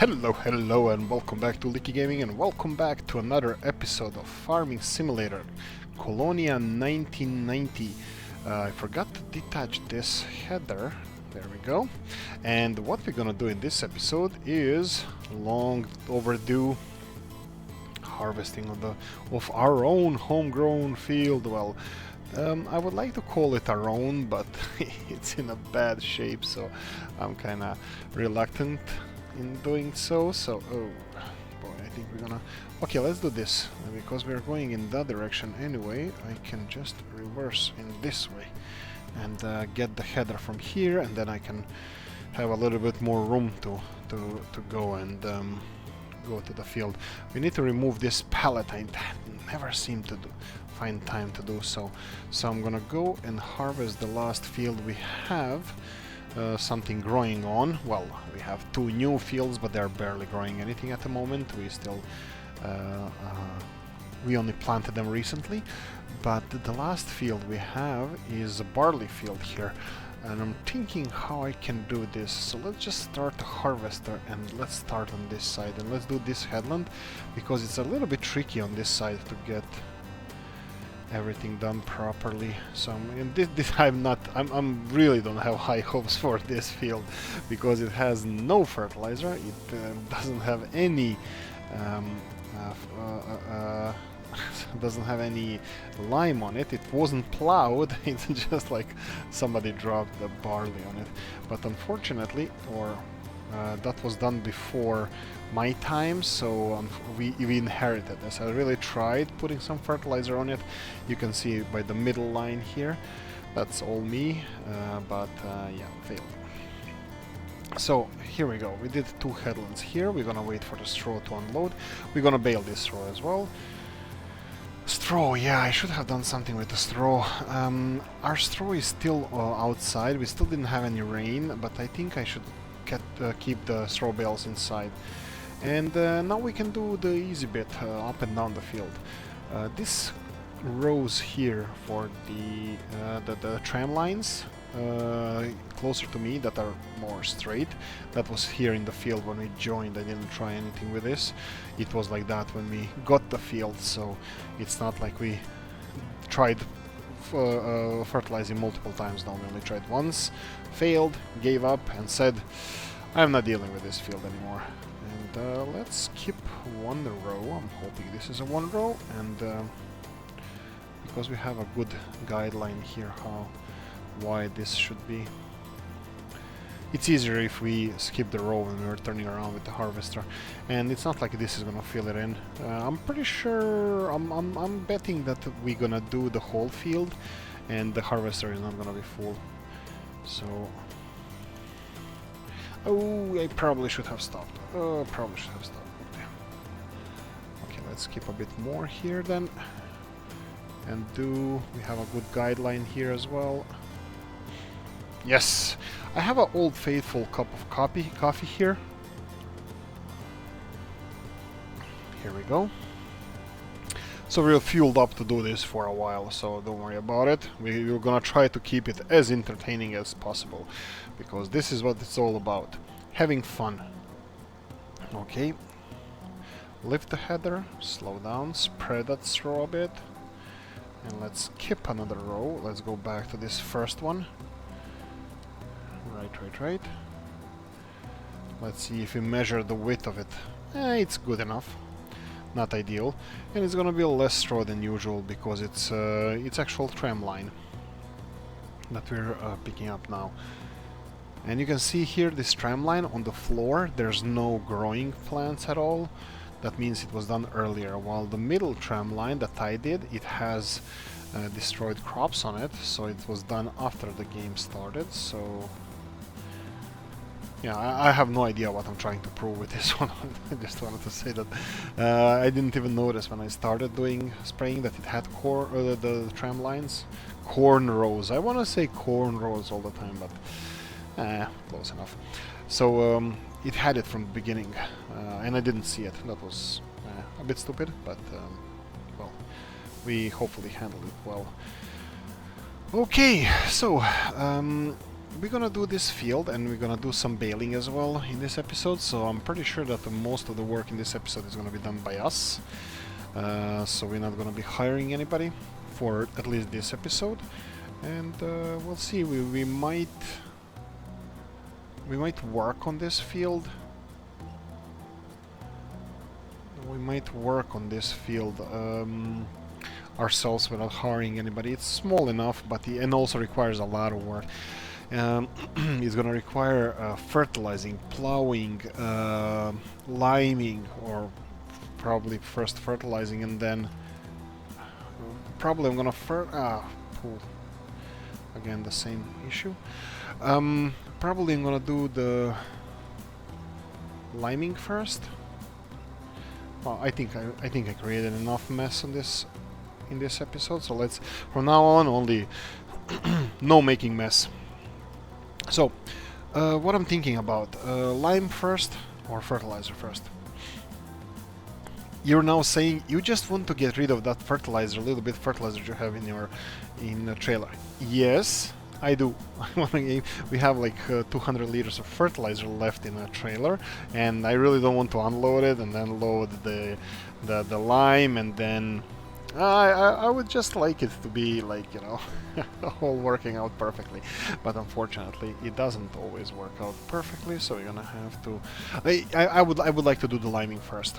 Hello, and welcome back to Oolykee Gaming, and welcome back to another episode of Farming Simulator, Kolonia 1990. I forgot to detach this header. There we go. And what we're gonna do in this episode is long overdue harvesting of our own homegrown field. Well, I would like to call it our own, but it's in a bad shape, so I'm kind of reluctant in doing so. So, oh boy, I think we're gonna... Okay, let's do this. Because we're going in that direction anyway, I can just reverse in this way and get the header from here, and then I can have a little bit more room to go and go to the field. We need to remove this pallet. I never seem to find time to do so. So I'm gonna go and harvest the last field we have. Something growing on. Well, we have two new fields, but they're barely growing anything at the moment. We still we only planted them recently, but the last field we have is a barley field here, and I'm thinking how I can do this. So let's just start the harvester and let's start on this side, and let's do this headland because it's a little bit tricky on this side to get everything done properly. So I'm really don't have high hopes for this field because it has no fertilizer. It doesn't have any doesn't have any lime on it. It wasn't plowed. It's just like somebody dropped the barley on it. But unfortunately, that was done before my time, so we inherited this. I really tried putting some fertilizer on it. You can see by the middle line here. That's all me, but yeah, failed. So here we go. We did two headlands here. We're gonna wait for the straw to unload. We're gonna bale this straw as well. Straw, yeah, I should have done something with the straw. Our straw is still outside. We still didn't have any rain, but I think I should keep the straw bales inside. And now we can do the easy bit, up and down the field. This rows here for the tram lines closer to me that are more straight. That was here in the field when we joined. I didn't try anything with this. It was like that when we got the field, so it's not like we tried fertilizing multiple times. No, we only tried once, failed, gave up, and said, I'm not dealing with this field anymore. And let's keep one row. I'm hoping this is a one row, and because we have a good guideline here how wide this should be. It's easier if we skip the row when we're turning around with the harvester, and it's not like this is gonna fill it in. I'm pretty sure, I'm betting that we're gonna do the whole field and the harvester is not gonna be full. So, oh, I probably should have stopped. Probably should have stopped. Okay, let's keep a bit more here then, and we have a good guideline here as well. Yes, I have an old faithful cup of coffee here. Here we go. So we're fueled up to do this for a while, so don't worry about it. We're gonna try to keep it as entertaining as possible, because this is what it's all about. Having fun. Okay. Lift the header, slow down, spread that straw a bit, and let's skip another row. Let's go back to this first one. Right. Let's see if we measure the width of it. It's good enough. Not ideal. And it's gonna be less straw than usual because it's actual tram line that we're picking up now. And you can see here this tram line on the floor. There's no growing plants at all. That means it was done earlier. While the middle tram line that I did, it has destroyed crops on it, so it was done after the game started. So yeah, I have no idea what I'm trying to prove with this one. I just wanted to say that I didn't even notice when I started doing spraying that it had the tram lines. Corn rows. I want to say corn rows all the time, but close enough. So it had it from the beginning, and I didn't see it. That was a bit stupid, but well, we hopefully handled it well. Okay, so we're gonna do this field, and we're gonna do some baling as well in this episode, so I'm pretty sure that most of the work in this episode is gonna be done by us. So we're not gonna be hiring anybody for at least this episode, and we'll see. We might work on this field. We might work on this field ourselves without hiring anybody. It's small enough, but and also requires a lot of work. It's gonna require fertilizing, plowing, liming, or probably first fertilizing and then probably I'm gonna again the same issue. Probably I'm gonna do the liming first. Well, I think I created enough mess on this in this episode, so let's from now on only no making mess. So what I'm thinking about, lime first or fertilizer first? You're now saying you just want to get rid of that fertilizer, a little bit fertilizer you have in the trailer. Yes, I do. We have like 200 liters of fertilizer left in a trailer, and I really don't want to unload it and then load the lime, and then I would just like it to be like, you know, all working out perfectly, but unfortunately it doesn't always work out perfectly, so we're gonna have to I would like to do the liming first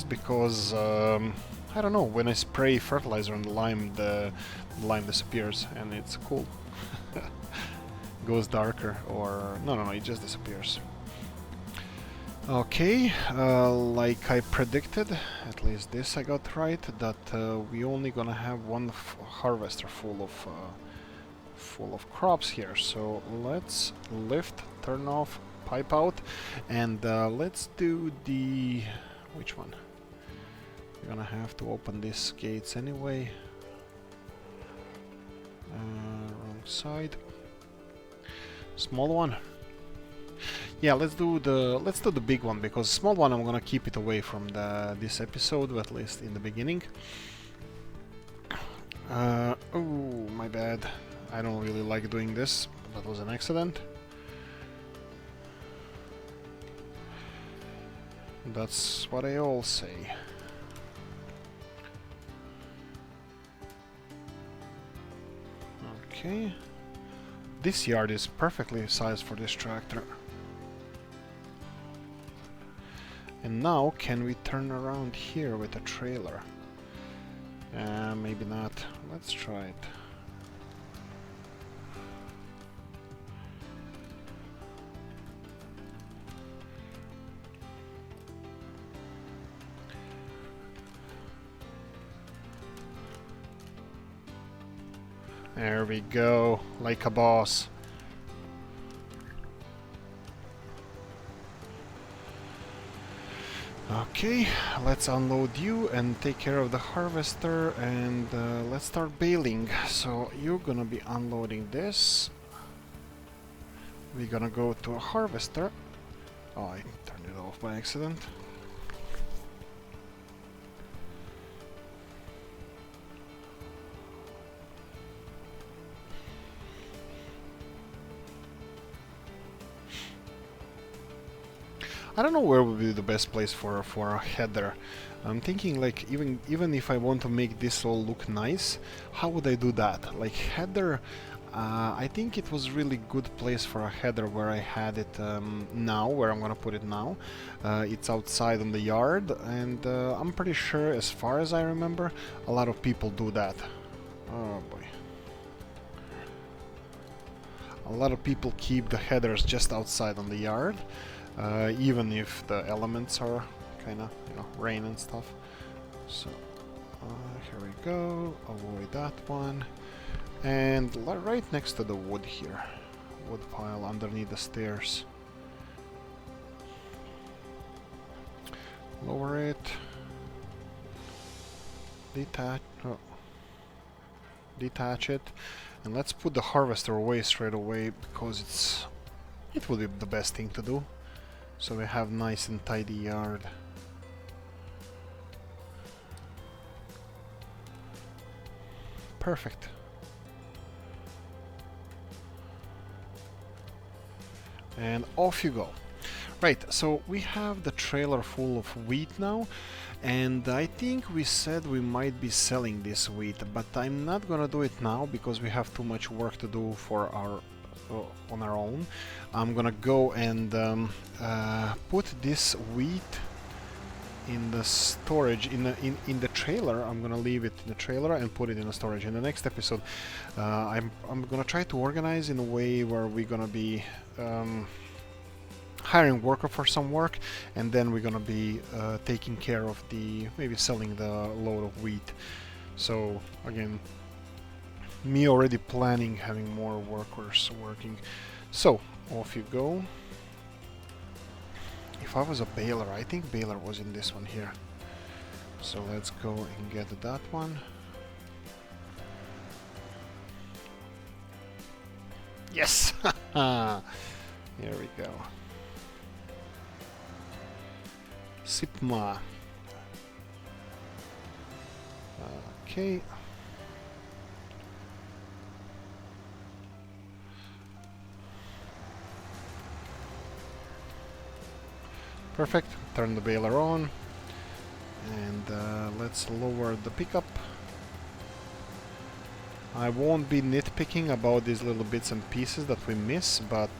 because I don't know, when I spray fertilizer on the lime disappears and it's cool. Goes darker, or no, it just disappears. Okay, like I predicted, at least this I got right, that we only gonna have one harvester full of crops here. So let's lift, turn off, pipe out, and let's do the which one? We're gonna have to open these gates anyway. Wrong side. Small one. Yeah, let's do the big one, because small one I'm gonna keep it away from this episode, at least in the beginning. Oh, my bad. I don't really like doing this. That was an accident. That's what I all say. Okay. This yard is perfectly sized for this tractor. And now, can we turn around here with a trailer? Maybe not. Let's try it. There we go, like a boss. Okay, let's unload you and take care of the harvester, and let's start baling. So you're gonna be unloading this. We're gonna go to a harvester. Oh, I turned it off by accident. I don't know where would be the best place for a header. I'm thinking, like, even if I want to make this all look nice, how would I do that? Like header, I think it was really good place for a header where I had it now, where I'm gonna put it now. It's outside in the yard, and I'm pretty sure, as far as I remember, a lot of people do that. Oh boy. A lot of people keep the headers just outside on the yard. Even if the elements are kind of, you know, rain and stuff. So here we go, avoid that one, and right next to the wood here, wood pile underneath the stairs. Lower it, detach it, and let's put the harvester away straight away, because it would be the best thing to do. So we have nice and tidy yard. Perfect. and off you go. Right, so we have the trailer full of wheat now, and I think we said we might be selling this wheat, but I'm not gonna do it now because we have too much work to do for our on our own. I'm gonna go and put this wheat in the storage in the trailer. I'm gonna leave it in the trailer and put it in the storage. In the next episode, I'm gonna try to organize in a way where we're gonna be hiring worker for some work, and then we're gonna be taking care of maybe selling the load of wheat. So again, me already planning having more workers working. So off you go. If I was a baler, I think baler was in this one here. So let's go and get that one. Yes! Here we go. Sipma. Okay. Perfect. Turn the baler on, and let's lower the pickup. I won't be nitpicking about these little bits and pieces that we miss, but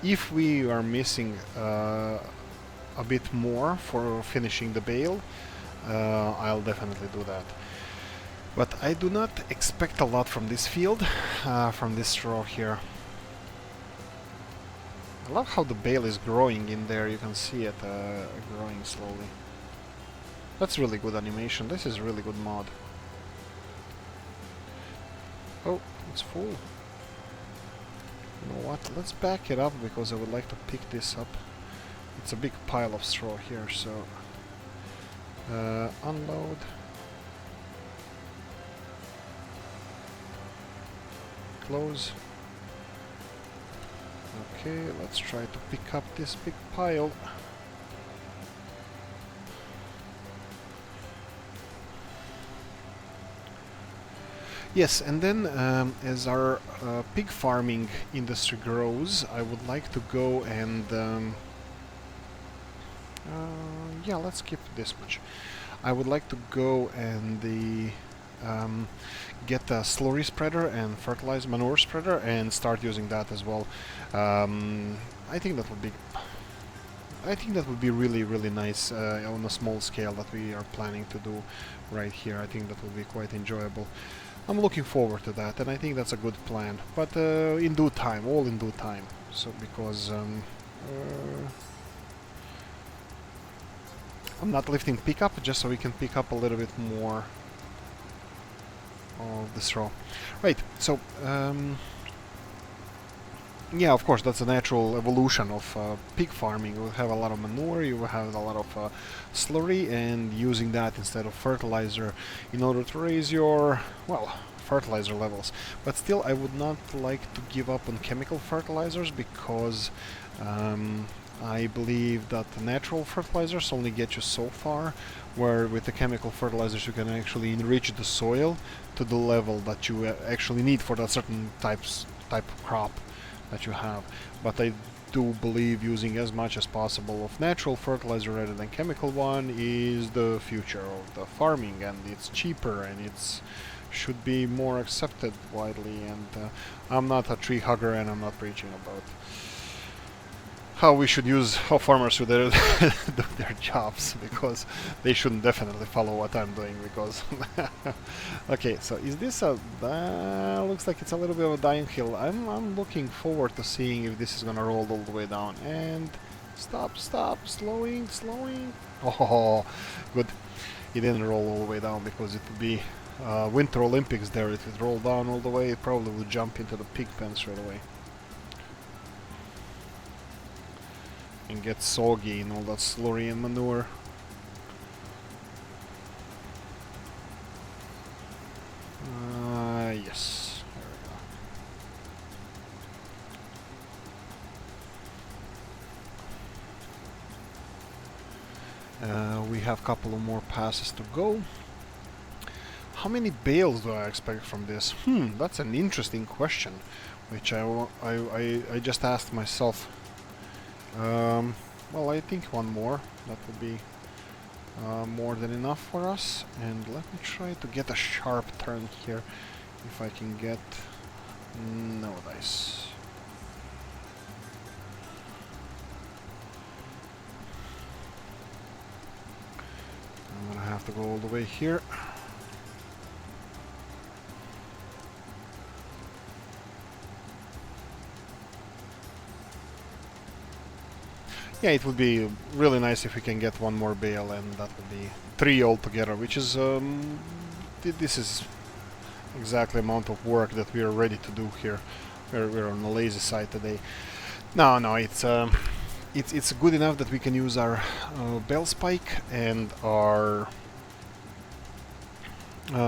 if we are missing a bit more for finishing the bale, I'll definitely do that. But I do not expect a lot from this field, from this straw here. I love how the bale is growing in there. You can see it growing slowly. That's really good animation. This is really good mod. Oh, it's full. You know what? Let's back it up because I would like to pick this up. It's a big pile of straw here, so unload. Close. Okay, let's try to pick up this big pile. Yes, and then as our pig farming industry grows, I would like to go and yeah, let's skip this much. I would like to go and get a slurry spreader and fertilizer manure spreader and start using that as well. I think that would be really nice on a small scale that we are planning to do right here. I think that will be quite enjoyable. I'm looking forward to that, and I think that's a good plan. But in due time, all in due time. So because I'm not lifting pickup just so we can pick up a little bit more of the straw. Right, so yeah, of course, that's a natural evolution of pig farming. You will have a lot of manure, you will have a lot of slurry, and using that instead of fertilizer in order to raise your, well, fertilizer levels. But still, I would not like to give up on chemical fertilizers because I believe that the natural fertilizers only get you so far, where with the chemical fertilizers you can actually enrich the soil to the level that you actually need for that certain type of crop that you have. But I do believe using as much as possible of natural fertilizer rather than chemical one is the future of the farming, and it's cheaper and it's should be more accepted widely. And I'm not a tree hugger, and I'm not preaching about how farmers should do their jobs, because they shouldn't definitely follow what I'm doing, because okay, so is this a looks like it's a little bit of a dying hill. I'm looking forward to seeing if this is gonna roll all the way down. And stop, slowing. Oh, good. It didn't roll all the way down, because it would be Winter Olympics there. If it rolled down all the way, it probably would jump into the pig pen straight away and get soggy in all that slurry and manure. Yes, there we go. We have a couple of more passes to go. How many bales do I expect from this? That's an interesting question, which I just asked myself Well, I think one more. That would be more than enough for us. And let me try to get a sharp turn here. If I can get... No dice. I'm gonna have to go all the way here. Yeah, it would be really nice if we can get one more bale, and that would be 3 altogether, which is this is exactly the amount of work that we are ready to do here. We're on the lazy side today. No, it's good enough that we can use our bale spike and our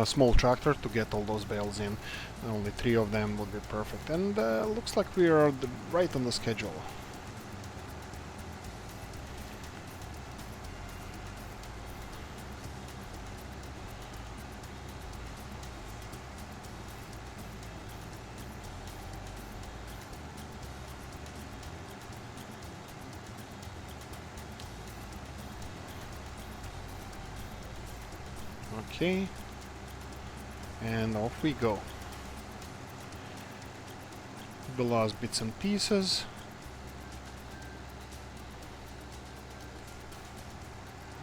small tractor to get all those bales in. Only 3 of them would be perfect, and looks like we are right on the schedule. Okay, and off we go. The last bits and pieces.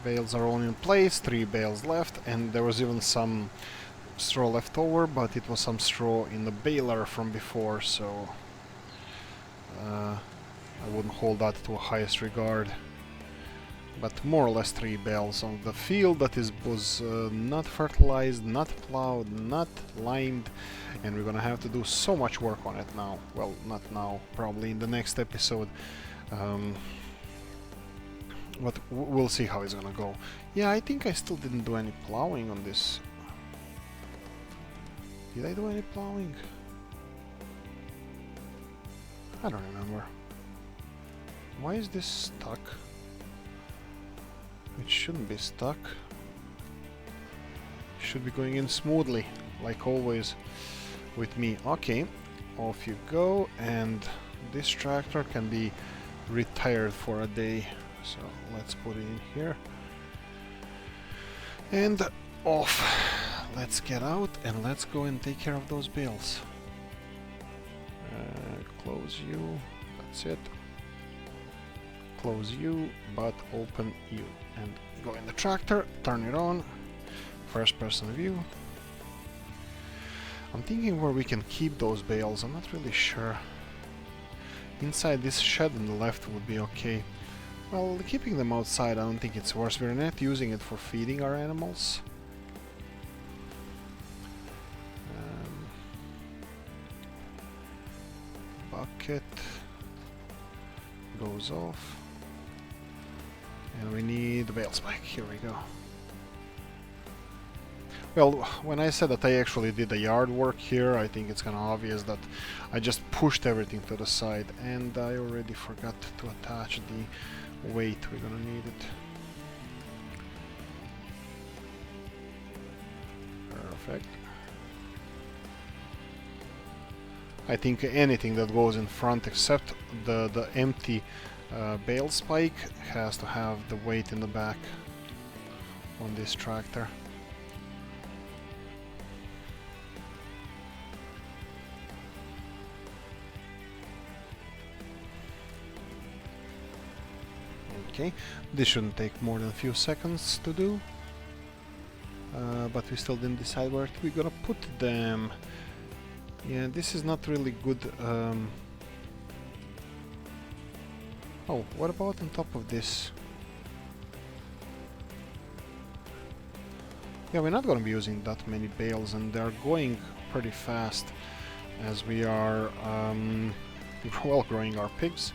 Bales are all in place, 3 bales left, and there was even some straw left over, but it was some straw in the baler from before, so I wouldn't hold that to highest regard. But more or less 3 bales on the field that was not fertilized, not plowed, not limed, and we're gonna have to do so much work on it now. Well, not now, probably in the next episode. But we'll see how it's gonna go. Yeah, I think I still didn't do any plowing on this. Did I do any plowing? I don't remember. Why is this stuck? It shouldn't be stuck. Should be going in smoothly, like always with me. Okay, off you go, and this tractor can be retired for a day. So let's put it in here. And off. Let's get out and let's go and take care of those bales. Close you. That's it. Close you, but open you. And go in the tractor, turn it on. First person view. I'm thinking where we can keep those bales. I'm not really sure. Inside this shed on the left would be okay. Well, keeping them outside, I don't think it's worse. We're not using it for feeding our animals. Bucket goes off. And we need the bale spike. Here we go. Well, when I said that I actually did the yard work here, I think it's kind of obvious that I just pushed everything to the side, and I already forgot to attach the weight. We're gonna need it. Perfect. I think anything that goes in front except the empty bale spike has to have the weight in the back on this tractor. Okay, this shouldn't take more than a few seconds to do, but we still didn't decide where we're gonna put them. Yeah, this is not really good. Oh, what about on top of this? Yeah, we're not gonna be using that many bales, and they're going pretty fast as we are well growing our pigs.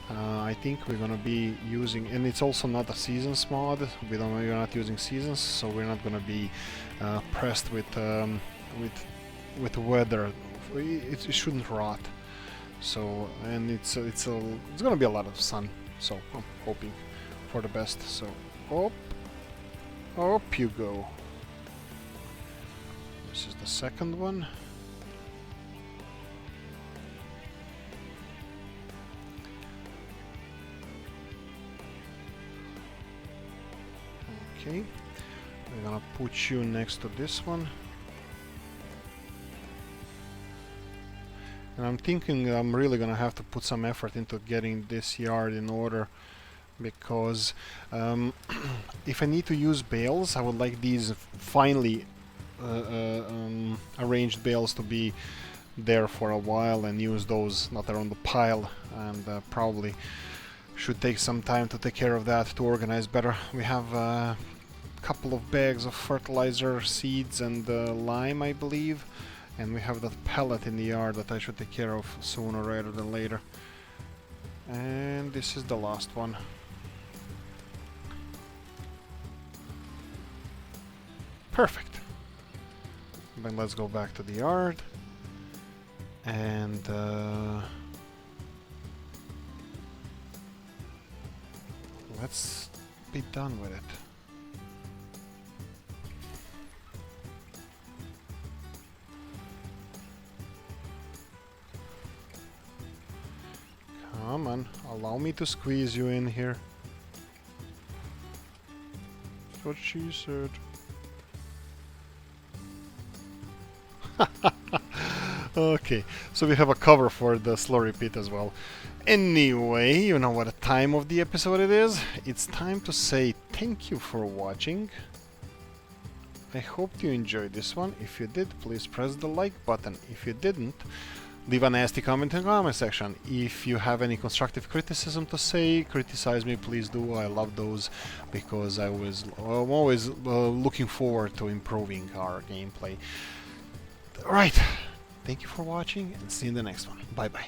I think we're gonna be using, and it's also not a seasons mod. We're not using seasons, so we're not gonna be pressed with weather. It shouldn't rot. So, and it's gonna be a lot of sun. So I'm hoping for the best. So up you go. This is the second one. Okay, we're gonna put you next to this one. And I'm thinking I'm really gonna have to put some effort into getting this yard in order, because if I need to use bales, I would like these finely arranged bales to be there for a while and use those, not around the pile, and probably should take some time to take care of that, to organize better. We have a couple of bags of fertilizer, seeds, and lime, I believe. And we have that pellet in the yard that I should take care of sooner rather than later. And this is the last one. Perfect. Then let's go back to the yard. And let's be done with it. Come on, allow me to squeeze you in here. That's what she said. Okay, so we have a cover for the slurry pit as well. Anyway, you know what time of the episode it is. It's time to say thank you for watching. I hope you enjoyed this one. If you did, please press the like button. If you didn't, leave a nasty comment in the comment section. If you have any constructive criticism to say, criticize me, please do. I love those, because I'm always looking forward to improving our gameplay. Alright, thank you for watching, and see you in the next one. Bye bye.